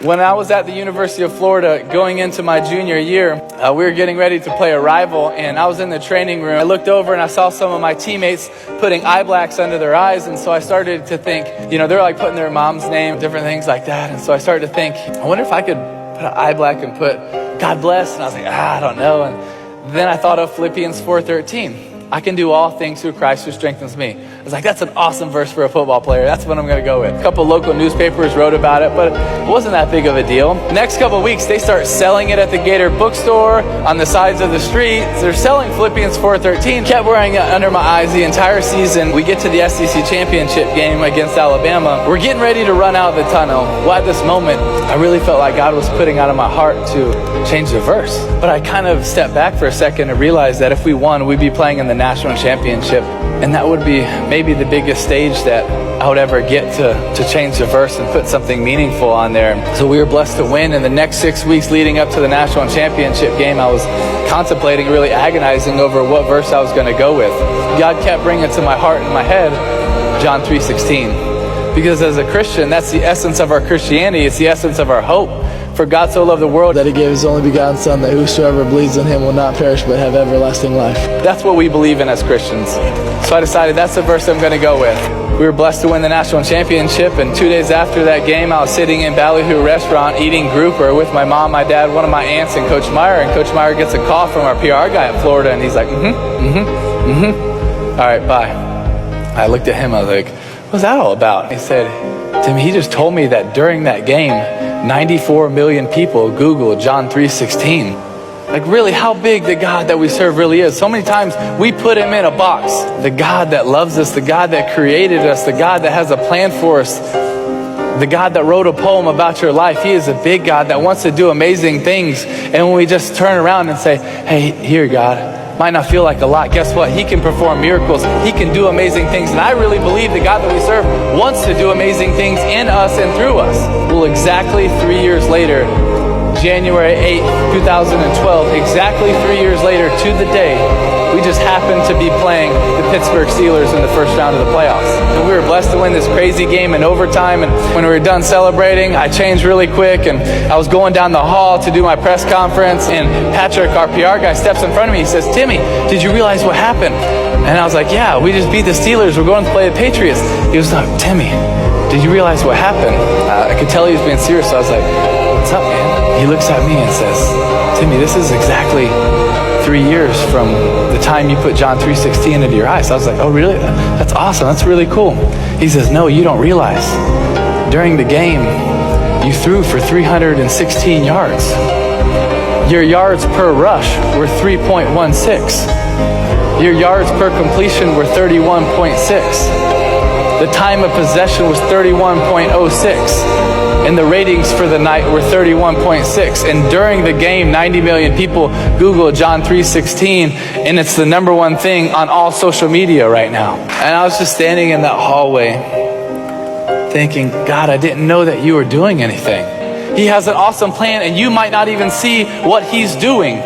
When I was at the University of Florida going into my junior year, we were getting ready to play a rival, and I was in the training room. I looked over and I saw some of my teammates putting eye blacks under their eyes, and so I started to think, they're like putting their mom's name, different things like that. And so I started to think, I wonder if I could put an eye black and put God bless. And I was like, I don't know. And then I thought of Philippians 4:13. I can do all things through Christ who strengthens me. I was like, that's an awesome verse for a football player. That's what I'm going to go with. A couple local newspapers wrote about it, but it wasn't that big of a deal. Next couple of weeks, they start selling it at the Gator bookstore, on the sides of the street. They're selling Philippians 4:13. Kept wearing it under my eyes the entire season. We get to the SEC championship game against Alabama. We're getting ready to run out of the tunnel. Well, at this moment, I really felt like God was putting out of my heart to change the verse. But I kind of stepped back for a second and realized that if we won, we'd be playing in the national championship, and that would be maybe the biggest stage that I would ever get to change the verse and put something meaningful on there. So we were blessed to win. In the next 6 weeks leading up to the national championship game, I was contemplating, really agonizing over what verse I was going to go with. God kept bringing to my heart and my head John 3:16, because as a Christian, that's the essence of our Christianity. It's the essence of our hope. For God so loved the world that he gave his only begotten Son, that whosoever believes in him will not perish but have everlasting life. That's what we believe in as Christians. So I decided that's the verse I'm going to go with. We were blessed to win the national championship, and 2 days after that game, I was sitting in Ballyhoo restaurant eating grouper with my mom, my dad, one of my aunts, and Coach Meyer. And Coach Meyer gets a call from our PR guy in Florida, and he's like, all right, bye. I looked at him, I was like, what's that all about? He said, Tim, he just told me that during that game, 94 million people Googled John 3:16. Like, really, how big the God that we serve really is. So many times we put him in a box. The God that loves us, the God that created us, the God that has a plan for us, the God that wrote a poem about your life. He is a big God that wants to do amazing things. And when we just turn around and say, hey, here, God, might not feel like a lot, guess what? He can perform miracles. He can do amazing things. And I really believe the God that we serve wants to do amazing things in us and through us. Well, exactly 3 years later, January 8th, 2012, exactly 3 years later to the day, we just happened to be playing the Pittsburgh Steelers in the first round of the playoffs. And we were blessed to win this crazy game in overtime. And when we were done celebrating, I changed really quick, and I was going down the hall to do my press conference, and Patrick, our PR guy, steps in front of me. He says, Timmy, did you realize what happened? And I was like, yeah, we just beat the Steelers. We're going to play the Patriots. He was like, Timmy, did you realize what happened? I could tell he was being serious, so I was like, what's up, man? He looks at me and says, Timmy, this is exactly 3 years from the time you put John 3:16 into your eyes. I was like, oh, really? That's awesome. That's really cool. He says, no, you don't realize. During the game, you threw for 316 yards. Your yards per rush were 3.16. Your yards per completion were 31.6. The time of possession was 31.06. And the ratings for the night were 31.6. And during the game, 90 million people Googled John 3:16, and it's the number one thing on all social media right now. And I was just standing in that hallway thinking, God, I didn't know that you were doing anything. He has an awesome plan, and you might not even see what he's doing.